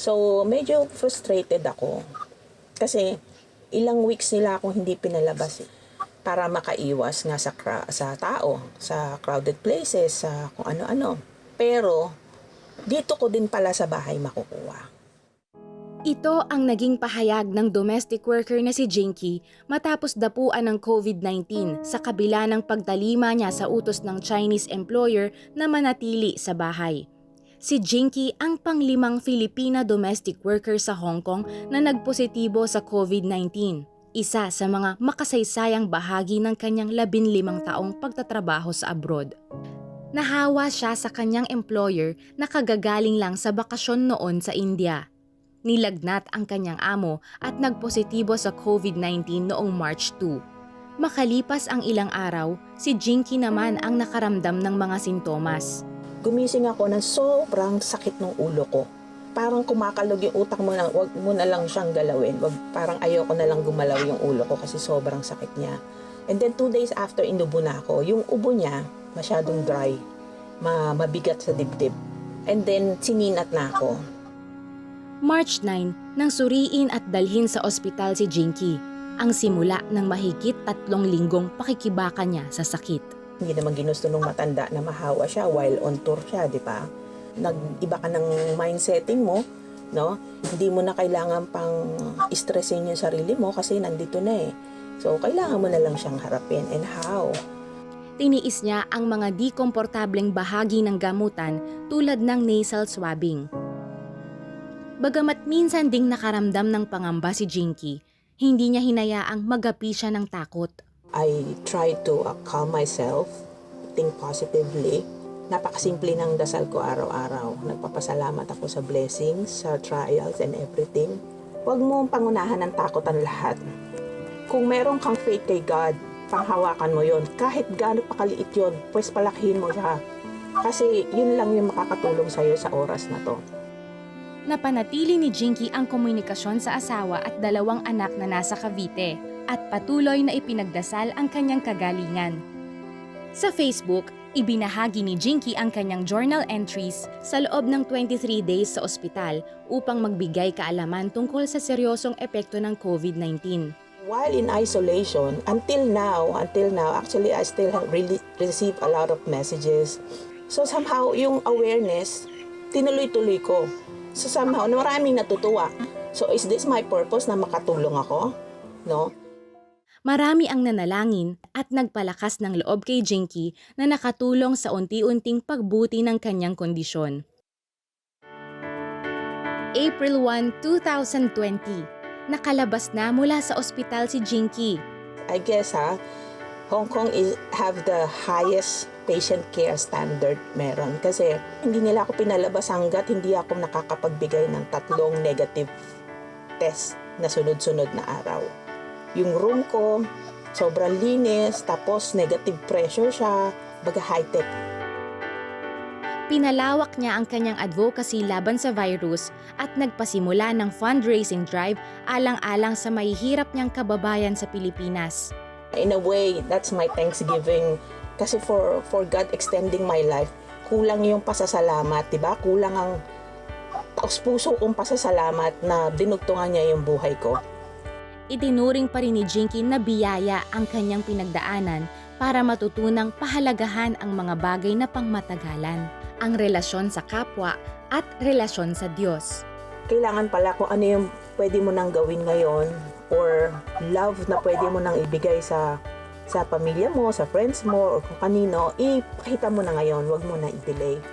So, medyo frustrated ako. Kasi, ilang weeks nila akong hindi pinalabas para makaiwas nga sa tao, sa crowded places, sa kung ano-ano. Pero, dito ko din pala sa bahay makukuha. Ito ang naging pahayag ng domestic worker na si Jinky matapos dapuan ng COVID-19 sa kabila ng pagtalima niya sa utos ng Chinese employer na manatili sa bahay. Si Jinky ang pang-5 Filipina domestic worker sa Hong Kong na nagpositibo sa COVID-19, isa sa mga makasaysayang bahagi ng kanyang 15 taong pagtatrabaho sa abroad. Nahawa siya sa kanyang employer na kagagaling lang sa bakasyon noon sa India. Nilagnat ang kanyang amo at nagpositibo sa COVID-19 noong March 2. Makalipas ang ilang araw, si Jinky naman ang nakaramdam ng mga sintomas. Gumising ako ng sobrang sakit ng ulo ko. Parang kumakalog yung utak mo na, wag mo na lang siyang galawin. Parang ayoko na lang gumalaw yung ulo ko kasi sobrang sakit niya. And then 2 days after, inubo na ako. Yung ubo niya, masyadong dry. Mabigat sa dibdib. And then, sininat na ako. March 9, nang suriin at dalhin sa ospital si Jinky, ang simula ng mahigit 3 linggong pakikibaka niya sa sakit. Hindi naman ginusto nung matanda na mahawa siya while on tour siya, di ba? Nag-iba ka ng mindsetting mo, no? Hindi mo na kailangan pang stressin yung sarili mo kasi nandito na eh. So, kailangan mo na lang siyang harapin. And how? Tiniis niya ang mga di komportableng bahagi ng gamutan tulad ng nasal swabbing. Bagamat minsan ding nakaramdam ng pangamba si Jinky, hindi niya hinayaang magapi siya ng takot. I try to calm myself, think positively. Napakasimple ng dasal ko araw-araw. Nagpapasalamat ako sa blessings, sa trials and everything. Huwag mong pangunahan ng takot ang lahat. Kung meron kang faith kay God, panghawakan mo yon. Kahit gaano pa kaliit yun, pues palakihin mo siya. Kasi yun lang yung makakatulong sa'yo sa oras na to. Napanatili ni Jinky ang komunikasyon sa asawa at 2 anak na nasa Cavite at patuloy na ipinagdasal ang kanyang kagalingan. Sa Facebook, ibinahagi ni Jinky ang kanyang journal entries sa loob ng 23 days sa ospital upang magbigay kaalaman tungkol sa seryosong epekto ng COVID-19. While in isolation, until now, actually I still really receive a lot of messages. So somehow, yung awareness, tinuloy-tuloy ko. So somehow, maraming natutuwa. So is this my purpose na makatulong ako? No? Marami ang nanalangin at nagpalakas ng loob kay Jinky na nakatulong sa unti-unting pagbuti ng kanyang kondisyon. April 1, 2020. Nakalabas na mula sa ospital si Jinky. I guess Hong Kong have the highest patient care standard meron. Kasi hindi nila ako pinalabas hanggat hindi ako nakakapagbigay ng 3 negative test na sunod-sunod na araw. Yung room ko, sobrang linis, tapos negative pressure siya, baga high-tech. Pinalawak niya ang kanyang advocacy laban sa virus at nagpasimula ng fundraising drive alang-alang sa mahihirap niyang kababayan sa Pilipinas. In a way, that's my thanksgiving. Kasi for God extending my life, kulang yung pasasalamat, diba? Kulang ang taos-puso kong pasasalamat na dinugtungan niya yung buhay ko. Itinuring pa rin ni Jinky na biyaya ang kanyang pinagdaanan para matutunang pahalagahan ang mga bagay na pangmatagalan, ang relasyon sa kapwa at relasyon sa Diyos. Kailangan pala kung ano yung pwede mo nang gawin ngayon or love na pwede mo nang ibigay sa pamilya mo, sa friends mo, or kung kanino, ipakita mo na ngayon, wag mo na i-delay.